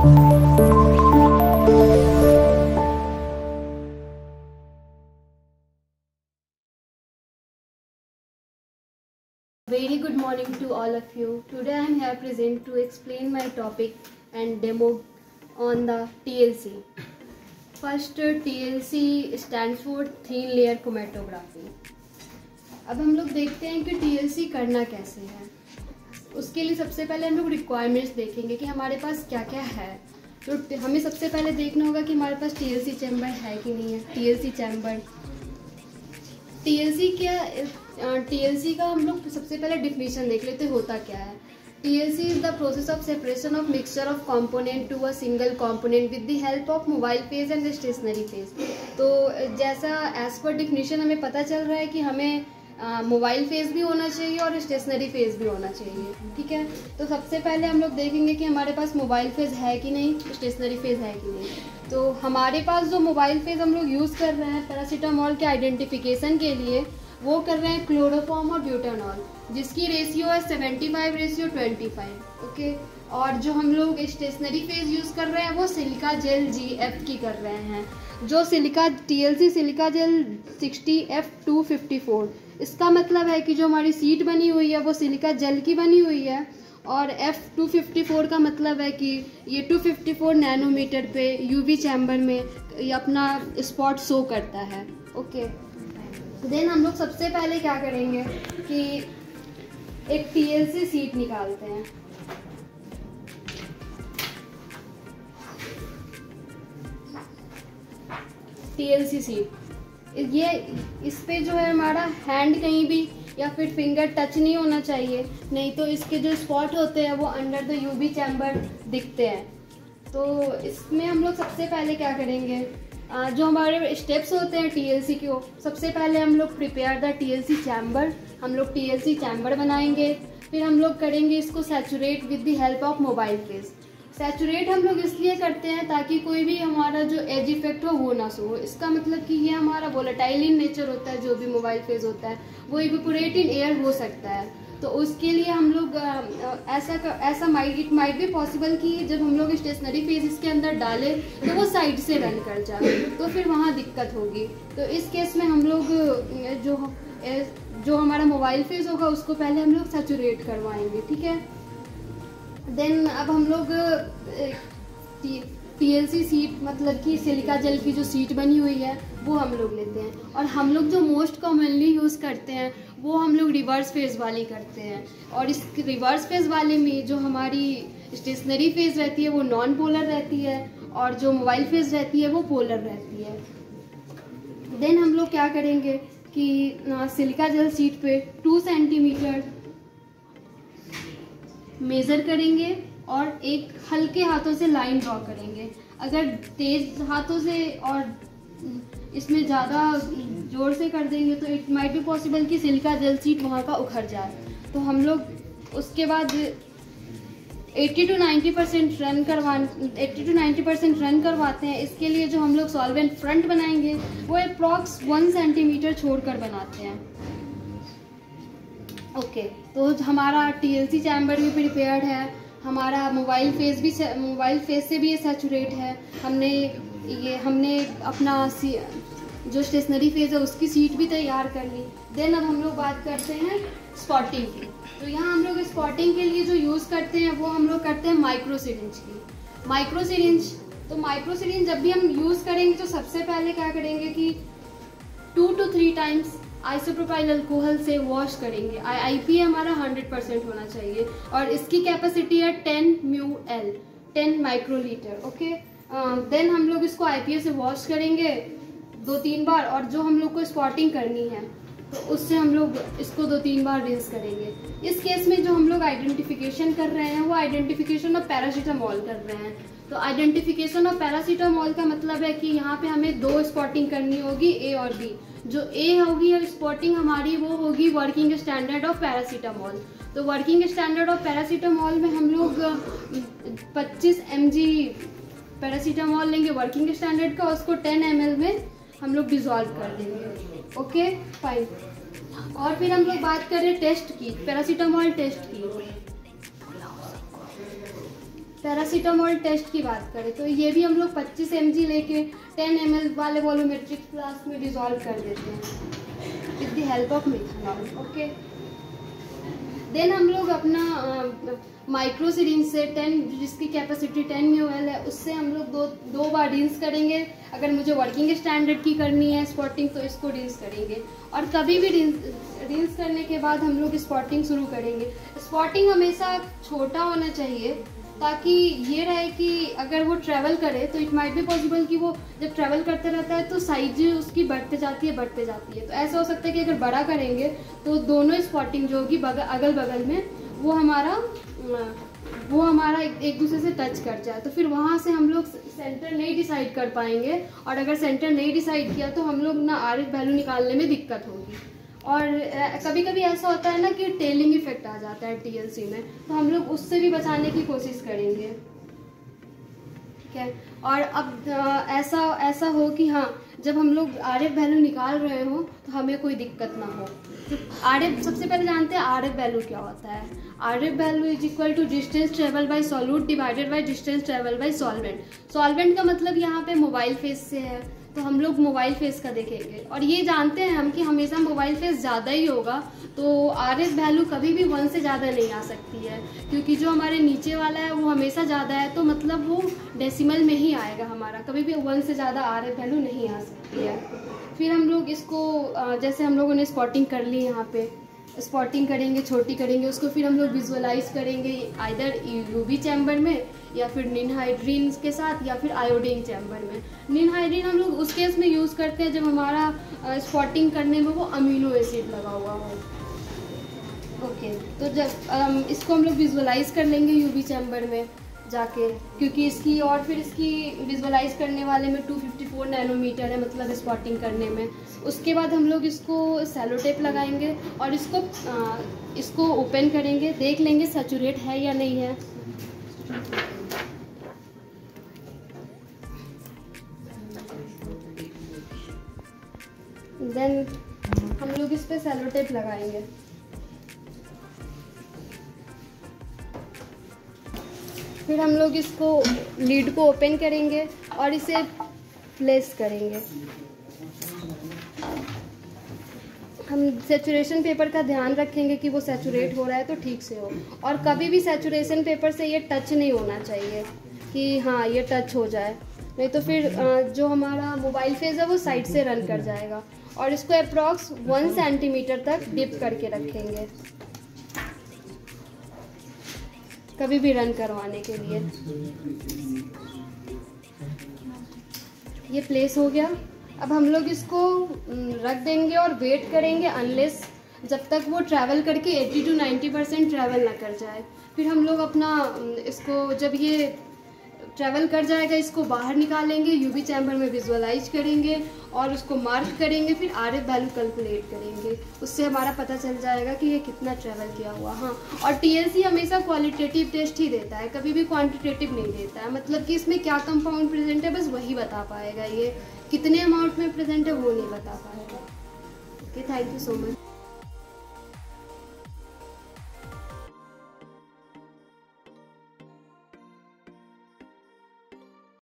Very good morning to all of you. Today I am here present to explain my topic and demo on the TLC. First, TLC stands for Thin Layer Chromatography. अब हम लोग देखते हैं कि TLC करना कैसे है। उसके लिए सबसे पहले हम लोग रिक्वायरमेंट्स देखेंगे कि हमारे पास क्या क्या है। तो हमें सबसे पहले देखना होगा कि हमारे पास TLC चैम्बर है कि नहीं है। TLC चैम्बर, TLC का हम लोग सबसे पहले डिफिनीशन देख लेते होता क्या है। TLC is the process of separation of mixture of component to a single component with the help of mobile phase and stationary phase. तो जैसा एज पर डिफिनीशन हमें पता चल रहा है कि हमें मोबाइल फेज भी होना चाहिए और स्टेशनरी फेज भी होना चाहिए, ठीक है। तो सबसे पहले हम लोग देखेंगे कि हमारे पास मोबाइल फेज है कि नहीं, स्टेशनरी फेज है कि नहीं। तो हमारे पास जो मोबाइल फेज हम लोग यूज़ कर रहे हैं पैरासीटामोल के आइडेंटिफिकेशन के लिए, वो कर रहे हैं क्लोरोफॉर्म और ब्यूटानॉल, जिसकी रेशियो है 75:25, ओके। और जो हम लोग स्टेशनरी फेज यूज़ कर रहे हैं वो सिलिका जेल GF की कर रहे हैं, जो TLC सिलिका जेल 60F254। इसका मतलब है कि जो हमारी सीट बनी हुई है वो सिलिका जेल की बनी हुई है, और F254 का मतलब है कि ये 254 नैनोमीटर पे UV चैम्बर में ये अपना स्पॉट शो करता है, ओके। देन हम लोग सबसे पहले क्या करेंगे कि एक TLC सीट निकालते हैं। TLC सीट, ये इस पे जो है हमारा हैंड कहीं भी या फिर फिंगर टच नहीं होना चाहिए, नहीं तो इसके जो स्पॉट होते हैं वो अंडर द UV चैम्बर दिखते हैं। तो इसमें हम लोग सबसे पहले क्या करेंगे, जो हमारे स्टेप्स होते हैं TLC के, सबसे पहले हम लोग प्रिपेयर द TLC चैम्बर, हम लोग TLC चैम्बर बनाएंगे। फिर हम लोग करेंगे इसको saturate with the help of mobile phase. Saturate हम लोग इसलिए करते हैं ताकि कोई भी हमारा जो एज इफेक्ट हो वो ना सो। इसका मतलब कि ये हमारा वोलेटाइल इन नेचर होता है, जो भी मोबाइल फेज होता है वो इवेपोरेट इन एयर हो सकता है। तो उसके लिए हम लोग ऐसा इट माइट भी पॉसिबल कि जब हम लोग स्टेशनरी फेज इसके अंदर डालें तो वो साइड से रन कर जाए, तो फिर वहाँ दिक्कत होगी। तो इस केस में हम लोग जो हमारा मोबाइल फेज होगा उसको पहले हम लोग सैचुरेट करवाएंगे, ठीक है। देन अब हम लोग TLC सीट, मतलब कि सिलिका जेल की जो सीट बनी हुई है वो हम लोग लेते हैं, और हम लोग जो मोस्ट कॉमनली यूज़ करते हैं वो हम लोग रिवर्स फेज वाली करते हैं। और इस रिवर्स फेज वाले में जो हमारी स्टेशनरी फेज रहती है वो नॉन पोलर रहती है, और जो मोबाइल फेज रहती है वो पोलर रहती है। देन हम लोग क्या करेंगे कि सिलिका जेल सीट पे 2 सेंटीमीटर मेज़र करेंगे और एक हल्के हाथों से लाइन ड्रॉ करेंगे। अगर तेज हाथों से और इसमें ज़्यादा जोर से कर देंगे तो इट माइट बी पॉसिबल कि सिलिका जेल सीट वहाँ का उखड़ जाए। तो हम लोग उसके बाद 80 to 90% रन करवाते हैं। इसके लिए जो हम लोग सॉल्वेंट फ्रंट बनाएंगे वो अप्रॉक्स 1 सेंटीमीटर छोड़कर बनाते हैं, ओके। तो हमारा TLC चैम्बर भी प्रिपेयर्ड है, हमारा मोबाइल फेज से भी ये सैचुरेट है। हमने अपना जो स्टेशनरी फेज है उसकी सीट भी तैयार कर ली। देन अब हम लोग बात करते हैं स्पॉटिंग की। तो यहाँ हम लोग स्पॉटिंग के लिए जो यूज़ करते हैं वो हम लोग करते हैं माइक्रो सिरिंज की। माइक्रो सिरिंज जब भी हम यूज़ करेंगे तो सबसे पहले क्या करेंगे कि 2 to 3 टाइम्स आइसोप्रोपाइल अल्कोहल से वॉश करेंगे। IP हमारा 100% होना चाहिए, और इसकी कैपेसिटी है 10 ml, 10 माइक्रोलीटर, ओके। देन हम लोग इसको IPA से वॉश करेंगे 2-3 बार, और जो हम लोग को स्पॉटिंग करनी है तो उससे हम लोग इसको 2-3 बार रिंस करेंगे। इस केस में जो हम लोग आइडेंटिफिकेशन कर रहे हैं वो आइडेंटिफिकेशन ऑफ पैरासीटामोल कर रहे हैं। तो आइडेंटिफिकेशन ऑफ पैरासीटामोल का मतलब है कि यहाँ पे हमें 2 स्पॉटिंग करनी होगी, A और B। जो A होगी स्पॉटिंग हमारी वो होगी वर्किंग स्टैंडर्ड ऑफ पैरासीटामोल। तो वर्किंग स्टैंडर्ड ऑफ पैरासीटामोल में हम लोग 25 mg पैरासीटामोल लेंगे वर्किंग स्टैंडर्ड का, उसको 10 ml में हम लोग डिजॉल्व कर देंगे, ओके फाइन। और फिर हम लोग बात करें टेस्ट की, पैरासीटामोल टेस्ट की। पैरासीटामोल टेस्ट की बात करें तो ये भी हम लोग 25 mg लेके 10 ml वाले वॉल्यूमेट्रिक फ्लास्क में डिज़ोल्व कर देते हैं with the help of methanol. Okay, then हम लोग अपना माइक्रो सिरिंज से 10, जिसकी कैपेसिटी 10 ml है, उससे हम लोग दो बार रिंस करेंगे। अगर मुझे वर्किंग स्टैंडर्ड की करनी है स्पॉटिंग तो इसको रिंस करेंगे, और कभी भी रिंस करने के बाद हम लोग स्पॉटिंग शुरू करेंगे। स्पॉटिंग हमेशा छोटा होना चाहिए ताकि ये रहे कि अगर वो ट्रैवल करे तो इट माइट बी पॉसिबल कि वो जब ट्रैवल करते रहता है तो साइज उसकी बढ़ते जाती है। तो ऐसा हो सकता है कि अगर बड़ा करेंगे तो दोनों स्पॉटिंग जो होगी अगल बगल में वो हमारा एक दूसरे से टच कर जाए, तो फिर वहाँ से हम लोग सेंटर नहीं डिसाइड कर पाएंगे, और अगर सेंटर नहीं डिसाइड किया तो हम लोग ना RF वैल्यू निकालने में दिक्कत होगी। और कभी कभी ऐसा होता है ना कि टेलिंग इफेक्ट आ जाता है TLC में, तो हम लोग उससे भी बचाने की कोशिश करेंगे। ठीक है, और अब ऐसा हो कि हाँ, जब हम लोग RF वैल्यू निकाल रहे हो तो हमें कोई दिक्कत ना हो। तो RF सबसे पहले जानते हैं RF वैल्यू क्या होता है। RF value is equal to distance travel by solute divided by distance travel by solvent. Solvent का मतलब यहाँ पे मोबाइल फेज से है, तो हम लोग मोबाइल फेज का देखेंगे, और ये जानते हैं हम कि हमेशा मोबाइल फेज ज़्यादा ही होगा, तो RF वैल्यू कभी भी 1 से ज़्यादा नहीं आ सकती है, क्योंकि जो हमारे नीचे वाला है वो हमेशा ज़्यादा है, तो मतलब वो डेसिमल में ही आएगा हमारा, कभी भी 1 से ज़्यादा RF वैल्यू नहीं आ सकती है। फिर हम लोग इसको जैसे हम लोगों ने स्पॉटिंग कर ली, यहाँ पे स्पॉटिंग करेंगे, छोटी करेंगे उसको, फिर हम लोग विजुअलाइज करेंगे आइदर UV चैम्बर में या फिर निनहाइड्रीन के साथ या फिर आयोडीन चैम्बर में। निनहाइड्रीन हम लोग उस केस में यूज़ करते हैं जब हमारा स्पॉटिंग करने में वो अमीनो एसिड लगा हुआ हो। ओके, तो जब इसको हम लोग विजुअलाइज कर लेंगे UV चैम्बर में जाके, क्योंकि इसकी और फिर इसकी विजुअलाइज करने वाले में 254 नैनोमीटर है, मतलब स्पॉटिंग करने में। उसके बाद हम लोग इसको सेलो टेप लगाएंगे और इसको ओपन करेंगे, देख लेंगे सैचुरेट है या नहीं है। देन हम लोग इस पे सेलो टेप लगाएंगे। फिर हम लोग इसको लीड को ओपन करेंगे और इसे प्लेस करेंगे। हम सैचुरेशन पेपर का ध्यान रखेंगे कि वो सैचुरेट हो रहा है तो ठीक से हो, और कभी भी सैचुरेशन पेपर से ये टच नहीं होना चाहिए कि हाँ ये टच हो जाए, नहीं तो फिर जो हमारा मोबाइल फेज है वो साइड से रन कर जाएगा। और इसको अप्रॉक्स 1 सेंटीमीटर तक डिप करके रखेंगे कभी भी रन करवाने के लिए। ये प्लेस हो गया। अब हम लोग इसको रख देंगे और वेट करेंगे अनलेस जब तक वो ट्रैवल करके 80 to 90% ट्रैवल ना कर जाए। फिर हम लोग अपना इसको जब ये ट्रैवल कर जाएगा इसको बाहर निकालेंगे, UV चैम्बर में विजुअलाइज करेंगे और उसको मार्क करेंगे, फिर RF वैल्यू कैलकुलेट करेंगे। उससे हमारा पता चल जाएगा कि ये कितना ट्रैवल किया हुआ। हाँ, और TLC हमेशा क्वालिटेटिव टेस्ट ही देता है, कभी भी क्वांटिटेटिव नहीं देता है, मतलब कि इसमें क्या कंपाउंड प्रेजेंट है बस वही बता पाएगा, ये कितने अमाउंट में प्रेजेंट है वो नहीं बता पाएगा। Okay, thank you so much.